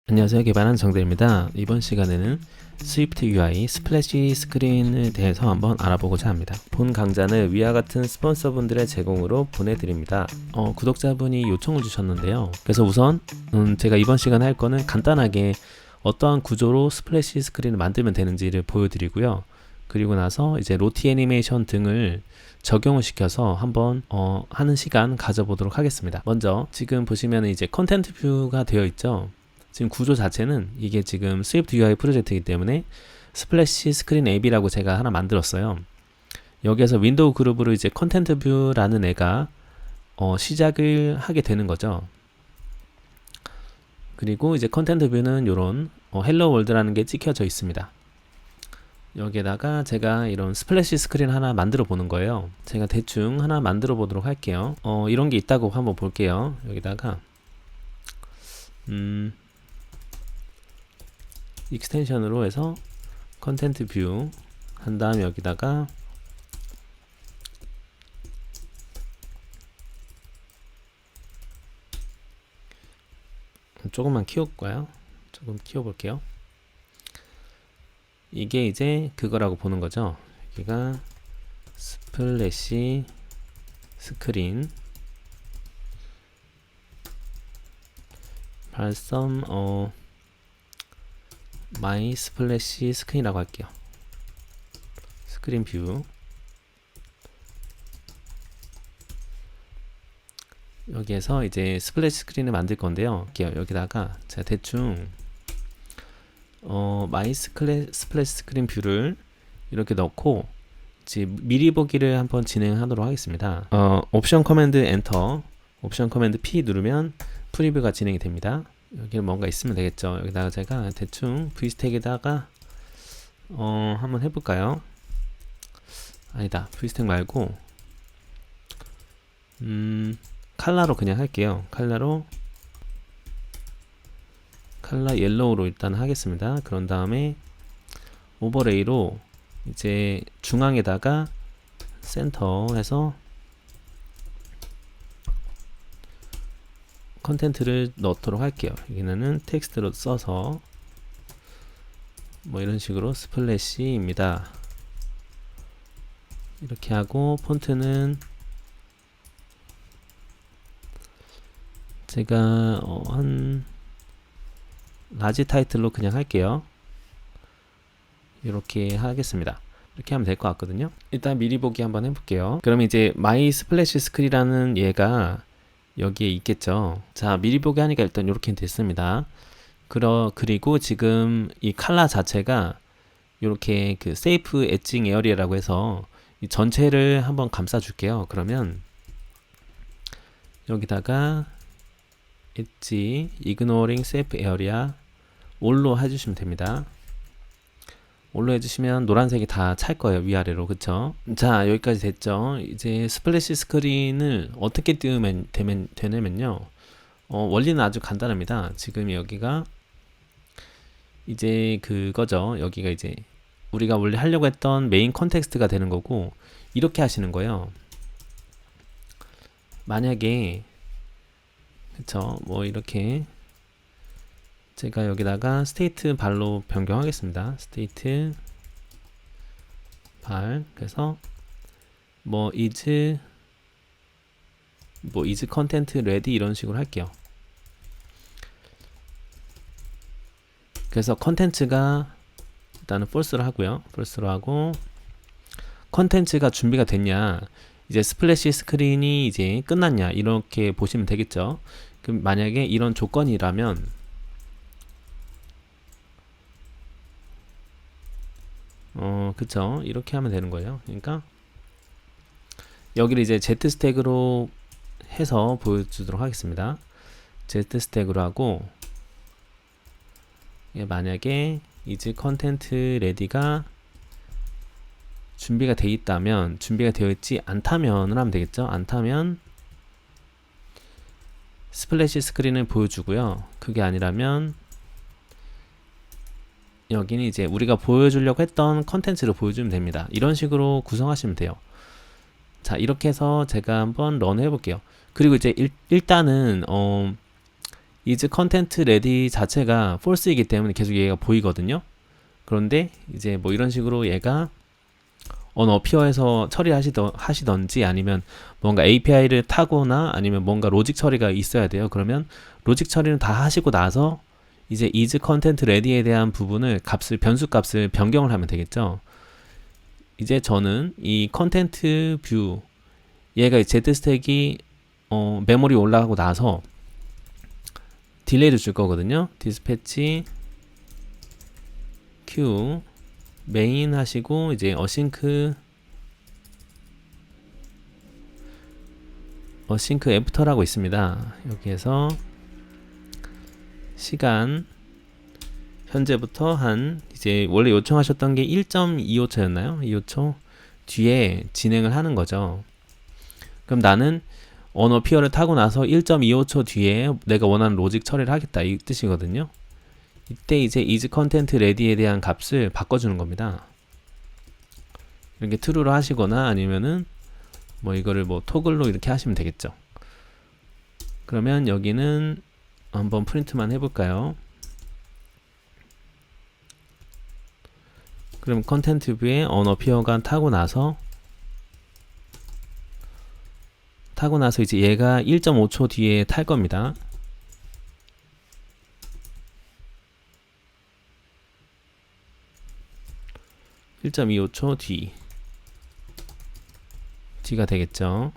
안녕하세요. 개발한 정대입니다. 이번 시간에는 스위프트 UI 스플래시 스크린에 대해서 한번 알아보고자 합니다. 본 강좌는 위와 같은 스폰서분들의 제공으로 보내드립니다. 구독자분이 요청을 주셨는데요. 그래서 우선 제가 이번 시간에 할 거는 간단하게 어떠한 구조로 스플래시 스크린을 만들면 되는지를 보여드리고요. 그리고 나서 이제 로티 애니메이션 등을 적용을 시켜서 한번 하는 시간 가져보도록 하겠습니다. 먼저 지금 보시면 이제 컨텐트 뷰가 되어 있죠. 지금 구조 자체는 이게 지금 스위프트 UI 프로젝트이기 때문에 스플래시 스크린 앱이라고 제가 하나 만들었어요. 여기에서 윈도우 그룹으로 이제 컨텐트 뷰라는 애가 시작을 하게 되는 거죠. 그리고 이제 컨텐트 뷰는 이런 헬로 월드라는 게 찍혀져 있습니다. 여기에다가 제가 이런 스플래시 스크린 하나 만들어 보는 거예요. 제가 대충 하나 만들어 보도록 할게요. 이런 게 있다고 한번 볼게요. 여기다가 익스텐션으로 해서 컨텐트 뷰 한 다음에 여기다가 조금만 키울까요? 조금 키워볼게요. 이게 이제 그거라고 보는 거죠. 여기가 스플래시 스크린 발섬 마이 스플래시 스크린이라고 할게요. 스크린 뷰. 여기에서 이제 스플래시 스크린을 만들 건데요. 여기다가 제가 대충 마이 스플래시 스크린 뷰를 이렇게 넣고 이제 미리 보기를 한번 진행하도록 하겠습니다. 옵션 커맨드 엔터, 옵션 커맨드 P 누르면 프리뷰가 진행이 됩니다. 여기 뭔가 있으면 되겠죠. 여기다가 제가 대충 v스택에다가 한번 해볼까요? 아니다, v스택 말고 칼라로 그냥 할게요. 칼라 옐로우로 일단 하겠습니다. 그런 다음에 오버레이로 이제 중앙에다가 센터 해서 컨텐트를 넣도록 할게요. 여기는 텍스트로 써서 뭐 이런 식으로 스플래시입니다. 이렇게 하고 폰트는 제가 한 라지 타이틀로 그냥 할게요. 이렇게 하겠습니다. 이렇게 하면 될 것 같거든요. 일단 미리 보기 한번 해볼게요. 그럼 이제 마이 스플래시 스크린이라는 얘가 여기에 있겠죠. 자, 미리 보기 하니까 일단 이렇게 됐습니다. 그리고 지금 이 칼라 자체가 이렇게 그 세이프 엣징 에어리아라고 해서 이 전체를 한번 감싸 줄게요. 그러면 여기다가 엣지 ignoring safe area all로 해주시면 됩니다. 올로 해주시면 노란색이 다 찰 거예요. 위아래로. 그쵸? 자, 여기까지 됐죠. 이제 스플래시 스크린을 어떻게 띄우면 되냐면요. 원리는 아주 간단합니다. 지금 여기가 이제 그거죠. 여기가 이제 우리가 원래 하려고 했던 메인 컨텍스트가 되는 거고, 이렇게 하시는 거예요. 만약에 그쵸? 뭐 이렇게 제가 여기다가 스테이트 발로 변경하겠습니다. 스테이트 발. 그래서 뭐 is 컨텐트 레디 이런 식으로 할게요. 그래서 컨텐츠가 일단은 false로 하고요. false로 하고 컨텐츠가 준비가 됐냐, 이제 스플래시 스크린이 이제 끝났냐, 이렇게 보시면 되겠죠. 그럼 만약에 이런 조건이라면 그쵸, 이렇게 하면 되는 거예요. 그러니까 여기를 이제 Z 스택으로 해서 보여주도록 하겠습니다. Z 스택으로 하고, 만약에 이제 컨텐트 레디가 준비가 되어 있다면, 준비가 되어 있지 않다면을 하면 되겠죠. 않다면 스플래시 스크린을 보여주고요. 그게 아니라면 여기는 이제 우리가 보여주려고 했던 컨텐츠를 보여주면 됩니다. 이런 식으로 구성하시면 돼요. 자, 이렇게 해서 제가 한번 런 해볼게요. 그리고 이제 일단은 is content ready 자체가 false이기 때문에 계속 얘가 보이거든요. 그런데 이제 뭐 이런 식으로 얘가 on appear에서 처리하시던지 아니면 뭔가 API를 타거나 아니면 뭔가 로직 처리가 있어야 돼요. 그러면 로직 처리는 다 하시고 나서 이제 is content ready에 대한 부분을 변수 값을 변경을 하면 되겠죠. 이제 저는 이 컨텐트 뷰 얘가 Z 스택이 메모리 올라가고 나서 딜레이를 줄 거거든요. 디스패치 q 메인 하시고 이제 어싱크 애프터라고 있습니다. 여기에서 시간 현재부터 한 이제 원래 요청하셨던 게 1.25초였나요? 25초 뒤에 진행을 하는 거죠. 그럼 나는 언어피어를 타고 나서 1.25초 뒤에 내가 원하는 로직 처리를 하겠다 이 뜻이거든요. 이때 이제 is content ready에 대한 값을 바꿔주는 겁니다. 이렇게 true로 하시거나 아니면은 뭐 이거를 뭐 토글로 이렇게 하시면 되겠죠. 그러면 여기는 한번 프린트만 해볼까요? 그럼 컨텐트 뷰에 언어피어가 타고 나서 이제 얘가 1.5초 뒤에 탈 겁니다. (1.25초) 뒤가 되겠죠.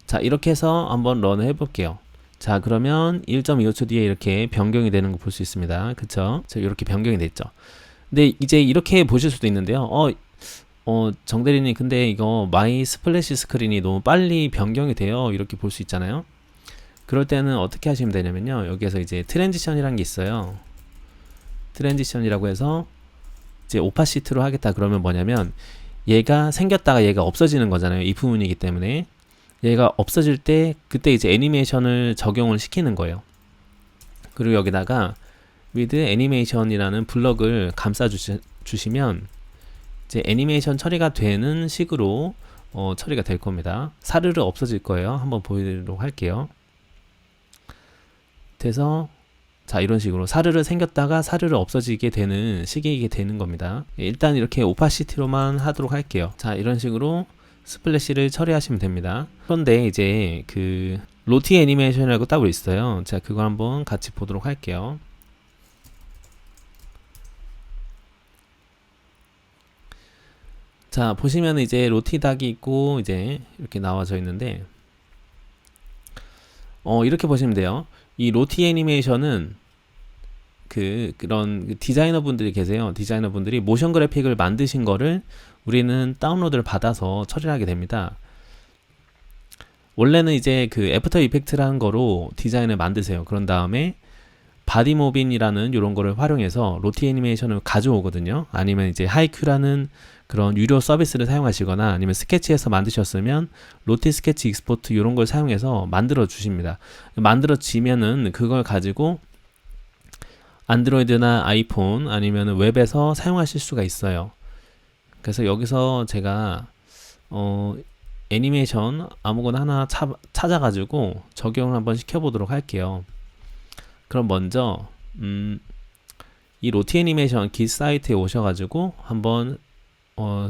자, 이렇게 해서 한번 런을 해볼게요. 자, 그러면 1.25초 뒤에 이렇게 변경이 되는 거 볼 수 있습니다. 그쵸? 자, 이렇게 변경이 됐죠. 근데 이제 이렇게 보실 수도 있는데요. 정대리님, 근데 이거 마이 스플래시 스크린이 너무 빨리 변경이 돼요. 이렇게 볼 수 있잖아요. 그럴 때는 어떻게 하시면 되냐면요. 여기에서 이제 트랜지션이라는 게 있어요. 트랜지션이라고 해서 이제 오파시티로 하겠다 그러면 뭐냐면 얘가 생겼다가 얘가 없어지는 거잖아요. 이 부분이기 때문에 얘가 없어질 때 그때 이제 애니메이션을 적용을 시키는 거예요. 그리고 여기다가 with 애니메이션이라는 블럭을 감싸 주시면 이제 애니메이션 처리가 되는 식으로 처리가 될 겁니다. 사르르 없어질 거예요. 한번 보여드리도록 할게요. 그래서 자, 이런 식으로 사르르 생겼다가 사르르 없어지게 되는 시기이게 되는 겁니다. 일단 이렇게 오파시티로만 하도록 할게요. 자, 이런 식으로 스플래시를 처리하시면 됩니다. 그런데 이제 그 로티 애니메이션이라고 따로 있어요. 자, 그거 한번 같이 보도록 할게요. 자, 보시면 이제 로티 닭이 있고 이제 이렇게 나와져 있는데 이렇게 보시면 돼요. 이 로티 애니메이션은 그런 디자이너 분들이 계세요. 디자이너 분들이 모션 그래픽을 만드신 거를 우리는 다운로드를 받아서 처리를 하게 됩니다. 원래는 이제 그 애프터 이펙트라는 거로 디자인을 만드세요. 그런 다음에 바디모빈이라는 이런 거를 활용해서 로티 애니메이션을 가져오거든요. 아니면 이제 하이큐라는 그런 유료 서비스를 사용하시거나 아니면 스케치에서 만드셨으면 로티 스케치 익스포트 이런 걸 사용해서 만들어 주십니다. 만들어 지면은 그걸 가지고 안드로이드나 아이폰 아니면 웹에서 사용하실 수가 있어요. 그래서 여기서 제가 애니메이션 아무거나 하나 찾아가지고 적용을 한번 시켜보도록 할게요. 그럼 먼저 이 로티 애니메이션 깃 사이트에 오셔가지고 한번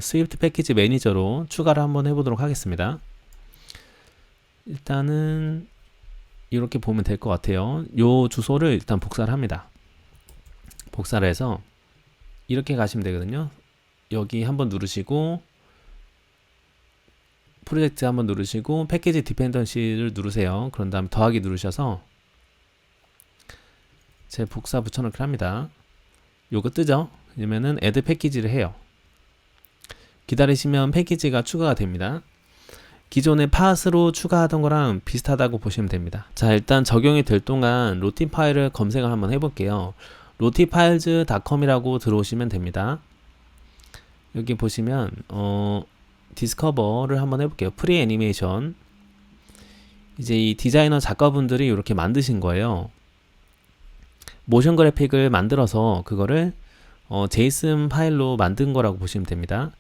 스위프트 패키지 매니저로 추가를 한번 해보도록 하겠습니다. 일단은 이렇게 보면 될 것 같아요. 요 주소를 일단 복사를 합니다. 복사를 해서 이렇게 가시면 되거든요. 여기 한번 누르시고 프로젝트 한번 누르시고 패키지 디펜던시를 누르세요. 그런 다음에 더하기 누르셔서 제 복사 붙여넣기를 합니다. 요거 뜨죠? 그러면은 애드 패키지를 해요. 기다리시면 패키지가 추가가 됩니다. 기존의 팟으로 추가하던 거랑 비슷하다고 보시면 됩니다. 자, 일단 적용이 될 동안 로티 파일을 검색을 한번 해볼게요. 로티파일즈.com이라고 들어오시면 됩니다. 여기 보시면 디스커버를 한번 해볼게요. 프리 애니메이션. 이제 이 디자이너 작가분들이 이렇게 만드신 거예요. 모션 그래픽을 만들어서 그거를 제이슨 파일로 만든 거라고 보시면 됩니다.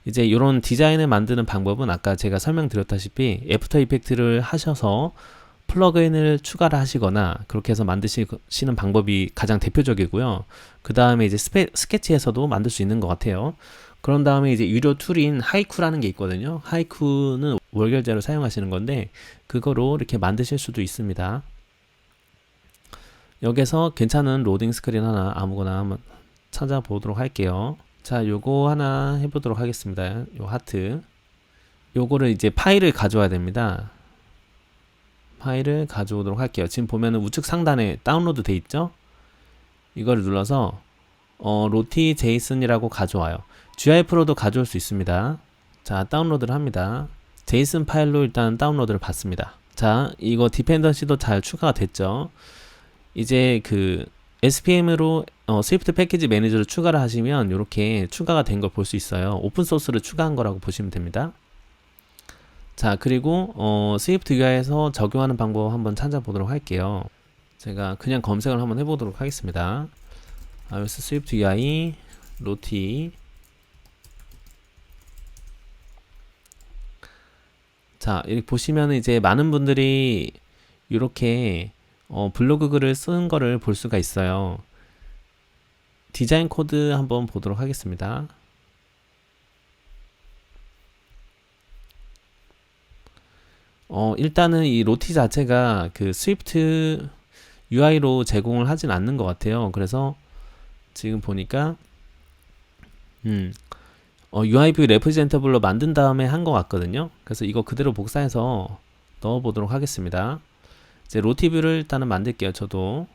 이제 이런 디자인을 만드는 방법은 아까 제가 설명드렸다시피 애프터 이펙트를 하셔서 플러그인을 추가를 하시거나 그렇게 해서 만드시는 방법이 가장 대표적이고요. 그 다음에 이제 스케치에서도 만들 수 있는 것 같아요. 그런 다음에 이제 유료 툴인 하이쿠라는 게 있거든요. 하이쿠는 월결제로 사용하시는 건데 그거로 이렇게 만드실 수도 있습니다. 여기서 괜찮은 로딩 스크린 하나 아무거나 한번 찾아보도록 할게요. 자, 요거 하나 해보도록 하겠습니다. 요 하트. 요거를 이제 파일을 가져와야 됩니다. 파일을 가져오도록 할게요. 지금 보면은 우측 상단에 다운로드 돼 있죠? 이거를 눌러서 로티 제이슨이라고 가져와요. GIF로도 가져올 수 있습니다. 자, 다운로드를 합니다. 제이슨 파일로 일단 다운로드를 받습니다. 자, 이거 디펜던시도 잘 추가가 됐죠? 이제 그 SPM으로 스위프트 패키지 매니저를 추가를 하시면 이렇게 추가가 된 걸 볼 수 있어요. 오픈소스를 추가한 거라고 보시면 됩니다. 자, 그리고 스위프트 UI에서 적용하는 방법 한번 찾아보도록 할게요. 제가 그냥 검색을 한번 해보도록 하겠습니다. iOS 스위프트 UI 로티. 자, 여기 보시면 이제 많은 분들이 이렇게 블로그 글을 쓴 거를 볼 수가 있어요. 디자인 코드 한번 보도록 하겠습니다. 일단은 이 로티 자체가 그 스위프트 UI로 제공을 하진 않는 것 같아요. 그래서 지금 보니까 UI뷰 레프레젠터블로 만든 다음에 한 것 같거든요. 그래서 이거 그대로 복사해서 넣어 보도록 하겠습니다. 이제 로티뷰를 일단은 만들게요. 저도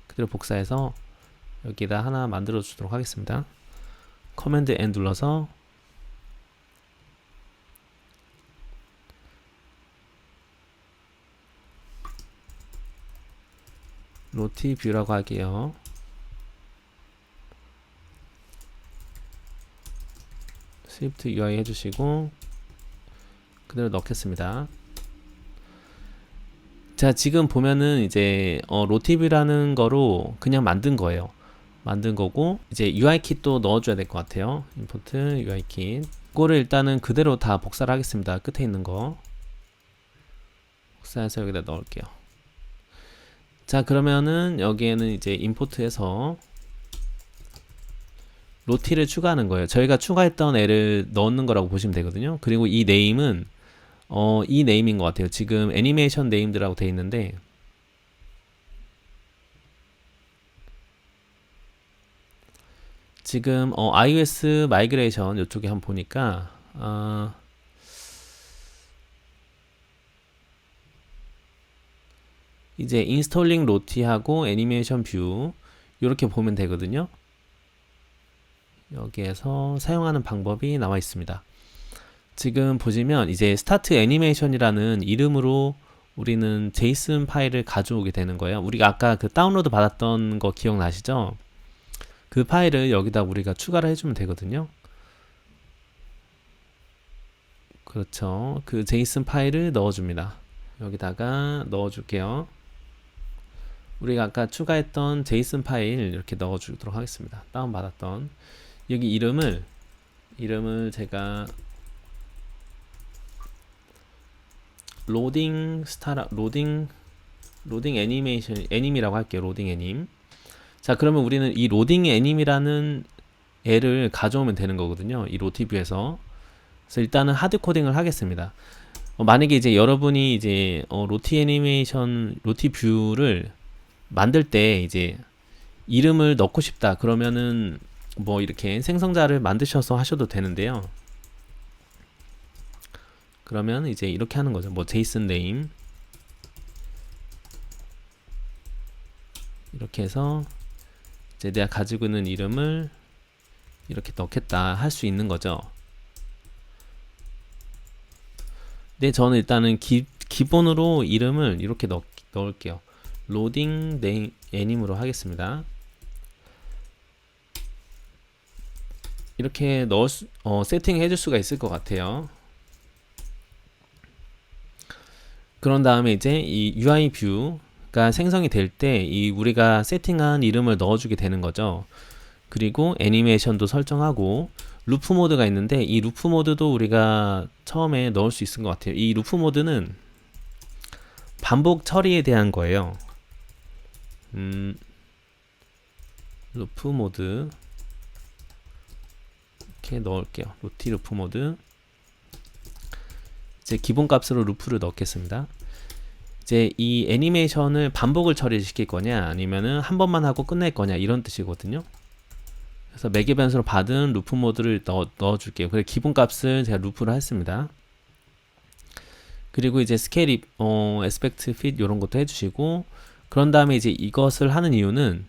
그대로 복사해서 여기다 하나 만들어 주도록 하겠습니다. 커맨드 N 눌러서 로티뷰라고 할게요. 스위프트 UI 해주시고 그대로 넣겠습니다. 자, 지금 보면은 이제 로티뷰라는 거로 그냥 만든 거예요. 만든 거고 이제 UI킷도 넣어줘야 될 것 같아요. 임포트 UI킷. 그거를 일단은 그대로 다 복사를 하겠습니다. 끝에 있는 거 복사해서 여기다 넣을게요. 자, 그러면은 여기에는 이제 임포트해서 로티를 추가하는 거예요. 저희가 추가했던 애를 넣는 거라고 보시면 되거든요. 그리고 이 네임은 이 네임인 것 같아요. 지금 애니메이션 네임드라고 되어 있는데 지금 iOS 마이그레이션 이쪽에 한번 보니까 이제 인스톨링 로티하고 애니메이션 뷰 이렇게 보면 되거든요. 여기에서 사용하는 방법이 나와 있습니다. 지금 보시면 이제 스타트 애니메이션이라는 이름으로 우리는 제이슨 파일을 가져오게 되는 거예요. 우리가 아까 그 다운로드 받았던 거 기억나시죠? 그 파일을 여기다 우리가 추가를 해주면 되거든요. 그렇죠. 그 제이슨 파일을 넣어줍니다. 여기다가 넣어줄게요. 우리가 아까 추가했던 제이슨 파일 이렇게 넣어주도록 하겠습니다. 다운받았던 여기 이름을 제가 로딩 애니메이션 애님이라고 할게요. 로딩 애님. 자, 그러면 우리는 이 로딩 애님이라는 애를 가져오면 되는 거거든요. 이 로티뷰에서. 그래서 일단은 하드 코딩을 하겠습니다. 만약에 이제 여러분이 이제 로티 애니메이션 로티뷰를 만들 때 이제 이름을 넣고 싶다 그러면은 뭐 이렇게 생성자를 만드셔서 하셔도 되는데요. 그러면 이제 이렇게 하는 거죠. 뭐 제이슨 네임 이렇게 해서 이제 내가 가지고 있는 이름을 이렇게 넣겠다 할 수 있는 거죠. 근데 저는 일단은 기본으로 이름을 이렇게 넣을게요. 로딩 네임 애님으로 하겠습니다. 이렇게 세팅 해줄 수가 있을 것 같아요. 그런 다음에 이제 이 UI 뷰가 생성이 될 때 이 우리가 세팅한 이름을 넣어주게 되는 거죠. 그리고 애니메이션도 설정하고 루프 모드가 있는데 이 루프 모드도 우리가 처음에 넣을 수 있을 것 같아요. 이 루프 모드는 반복 처리에 대한 거예요. 루프 모드 이렇게 넣을게요. 로티 루프 모드. 이제 기본 값으로 루프를 넣겠습니다. 이제 이 애니메이션을 반복을 처리시킬 거냐 아니면은 한 번만 하고 끝낼 거냐 이런 뜻이거든요. 그래서 매개 변수로 받은 루프 모드를 넣어줄게요. 그래서 기본 값을 제가 루프를 했습니다. 그리고 이제 스케일, 에스펙트, 핏 이런 것도 해주시고, 그런 다음에 이제 이것을 하는 이유는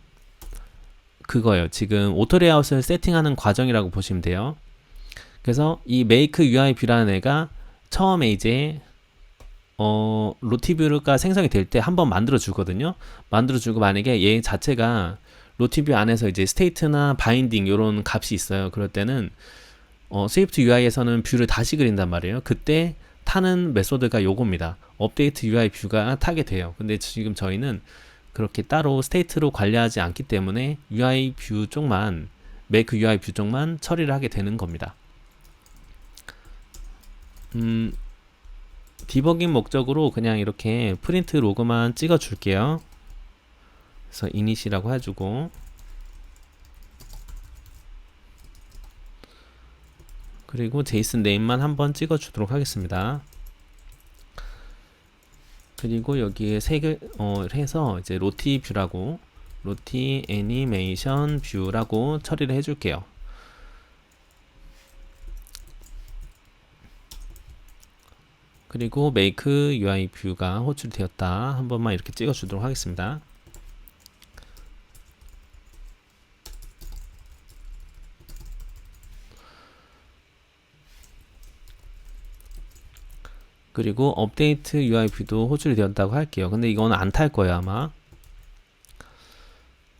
그거예요. 지금 오토 레이아웃을 세팅하는 과정이라고 보시면 돼요. 그래서 이 make UI 뷰라는 애가 처음에 이제 로티뷰가 생성이 될 때 한번 만들어 주거든요. 만들어 주고 만약에 얘 자체가 로티뷰 안에서 이제 스테이트나 바인딩 이런 값이 있어요. 그럴 때는 스위프트 UI에서는 뷰를 다시 그린단 말이에요. 그때 타는 메소드가 요겁니다. 업데이트 UI 뷰가 타게 돼요. 근데 지금 저희는 그렇게 따로 스테이트로 관리하지 않기 때문에 UI 뷰 쪽만, make UI 뷰 쪽만 처리를 하게 되는 겁니다. 디버깅 목적으로 그냥 이렇게 프린트 로그만 찍어 줄게요. 그래서 init이라고 해주고, 그리고 제이슨 네임만 한번 찍어 주도록 하겠습니다. 그리고 여기에 색을 해서 이제 로티 뷰라고, 로티 애니메이션 뷰라고 처리를 해줄게요. 그리고 make UI 뷰가 호출되었다 한 번만 이렇게 찍어 주도록 하겠습니다. 그리고 업데이트 UI 뷰도 호출이 되었다고 할게요. 근데 이거는 안 탈 거예요 아마.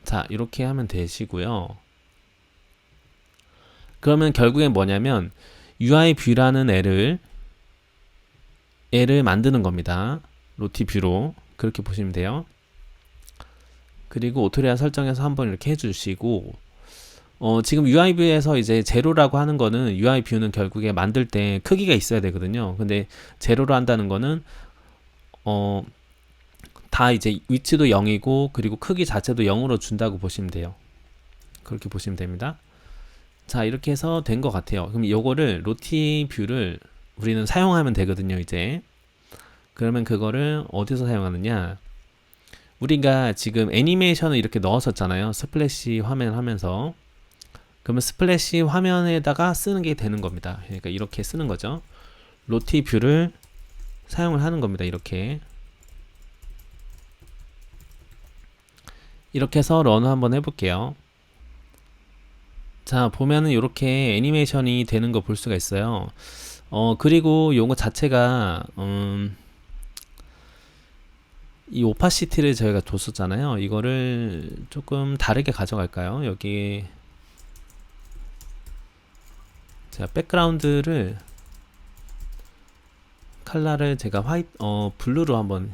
자 이렇게 하면 되시고요. 그러면 결국엔 뭐냐면 UI 뷰라는 애를 만드는 겁니다. 로티 뷰로 그렇게 보시면 돼요. 그리고 오토리아 설정에서 한번 이렇게 해주시고, 지금 UI 뷰에서 이제 제로라고 하는 거는 UI 뷰는 결국에 만들 때 크기가 있어야 되거든요. 근데 제로로 한다는 거는 다 이제 위치도 0이고 그리고 크기 자체도 0으로 준다고 보시면 돼요. 그렇게 보시면 됩니다. 자 이렇게 해서 된 것 같아요. 그럼 요거를 로티 뷰를 우리는 사용하면 되거든요. 이제 그러면 그거를 어디서 사용하느냐, 우리가 지금 애니메이션을 이렇게 넣었었잖아요. 스플래시 화면 하면서. 그러면 스플래시 화면에다가 쓰는 게 되는 겁니다. 그러니까 이렇게 쓰는 거죠. 로티 뷰를 사용을 하는 겁니다. 이렇게 해서 런 한번 해볼게요. 자 보면은 이렇게 애니메이션이 되는 거 볼 수가 있어요. 그리고 요거 자체가 이 오파시티를 저희가 줬었잖아요. 이거를 조금 다르게 가져갈까요? 여기 제가 백그라운드를 컬러를 제가 블루로 한번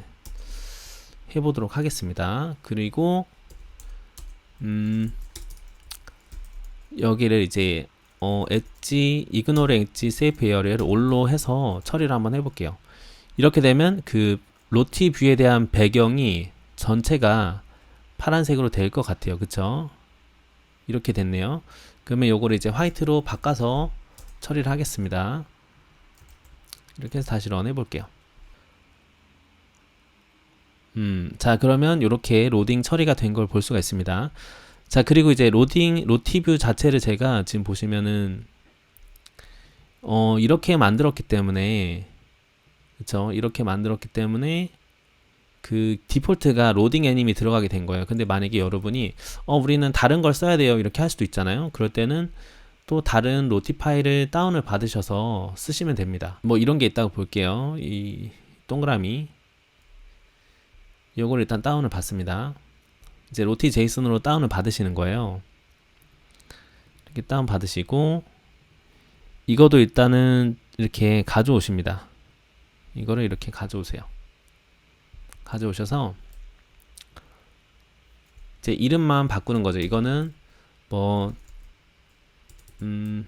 해보도록 하겠습니다. 그리고 여기를 이제 엣지, 이그노르 엣지, 세이프 에어리를 올로 해서 처리를 한번 해볼게요. 이렇게 되면 그 로티 뷰에 대한 배경이 전체가 파란색으로 될 것 같아요. 그쵸? 이렇게 됐네요. 그러면 요거를 이제 화이트로 바꿔서 처리를 하겠습니다. 이렇게 해서 다시 런 해볼게요. 자 그러면 이렇게 로딩 처리가 된 걸 볼 수가 있습니다. 자 그리고 이제 로티뷰 자체를 제가 지금 보시면은 이렇게 만들었기 때문에, 그쵸? 이렇게 만들었기 때문에 그 디폴트가 로딩 애님이 들어가게 된 거예요. 근데 만약에 여러분이 우리는 다른 걸 써야 돼요 이렇게 할 수도 있잖아요. 그럴 때는 또 다른 로티 파일을 다운을 받으셔서 쓰시면 됩니다. 뭐 이런 게 있다고 볼게요. 이 동그라미 요걸 일단 다운을 받습니다. 이제 로티 제이슨으로 다운을 받으시는 거예요. 이렇게 다운 받으시고 이거도 일단은 이렇게 가져오십니다. 이거를 이렇게 가져오세요. 가져오셔서 이제 이름만 바꾸는 거죠. 이거는 뭐 3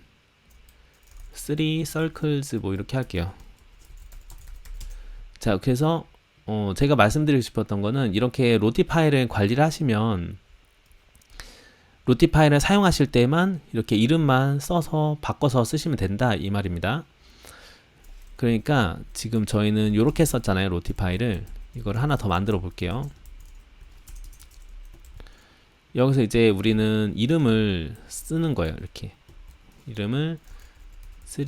circles 뭐 이렇게 할게요. 자 그래서 제가 말씀드리고 싶었던 거는 이렇게 로티 파일을 관리를 하시면 로티 파일을 사용하실 때만 이렇게 이름만 써서 바꿔서 쓰시면 된다 이 말입니다. 그러니까 지금 저희는 이렇게 썼잖아요. 로티 파일을. 이걸 하나 더 만들어 볼게요. 여기서 이제 우리는 이름을 쓰는 거예요. 이렇게 이름을 3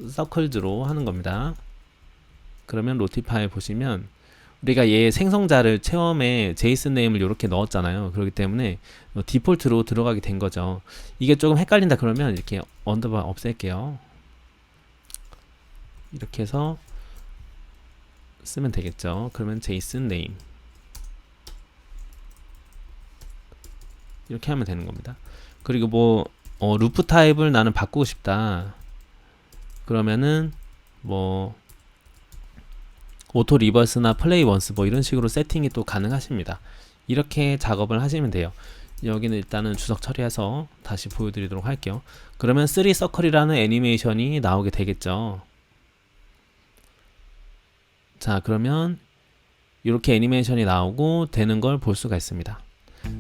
circles로 하는 겁니다. 그러면 로티 파일 보시면 우리가 얘 생성자를 처음에 제이슨 네임을 이렇게 넣었잖아요. 그렇기 때문에 디폴트로 들어가게 된 거죠. 이게 조금 헷갈린다 그러면 이렇게 언더바 없앨게요. 이렇게 해서 쓰면 되겠죠. 그러면 제이슨 네임 이렇게 하면 되는 겁니다. 그리고 뭐 루프 타입을 나는 바꾸고 싶다 그러면은 뭐 오토 리버스나 플레이 원스 뭐 이런 식으로 세팅이 또 가능하십니다. 이렇게 작업을 하시면 돼요. 여기는 일단은 주석 처리해서 다시 보여드리도록 할게요. 그러면 3 서클이라는 애니메이션이 나오게 되겠죠. 자, 그러면 이렇게 애니메이션이 나오고 되는 걸 볼 수가 있습니다.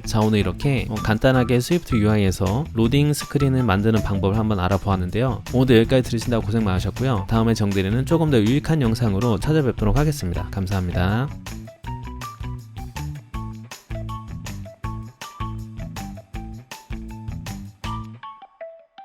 자, 오늘 이렇게 간단하게 스위프트 UI에서 로딩 스크린을 만드는 방법을 한번 알아보았는데요. 오늘도 여기까지 들으신다고 고생 많으셨고요. 다음에 정대리는 조금 더 유익한 영상으로 찾아뵙도록 하겠습니다. 감사합니다.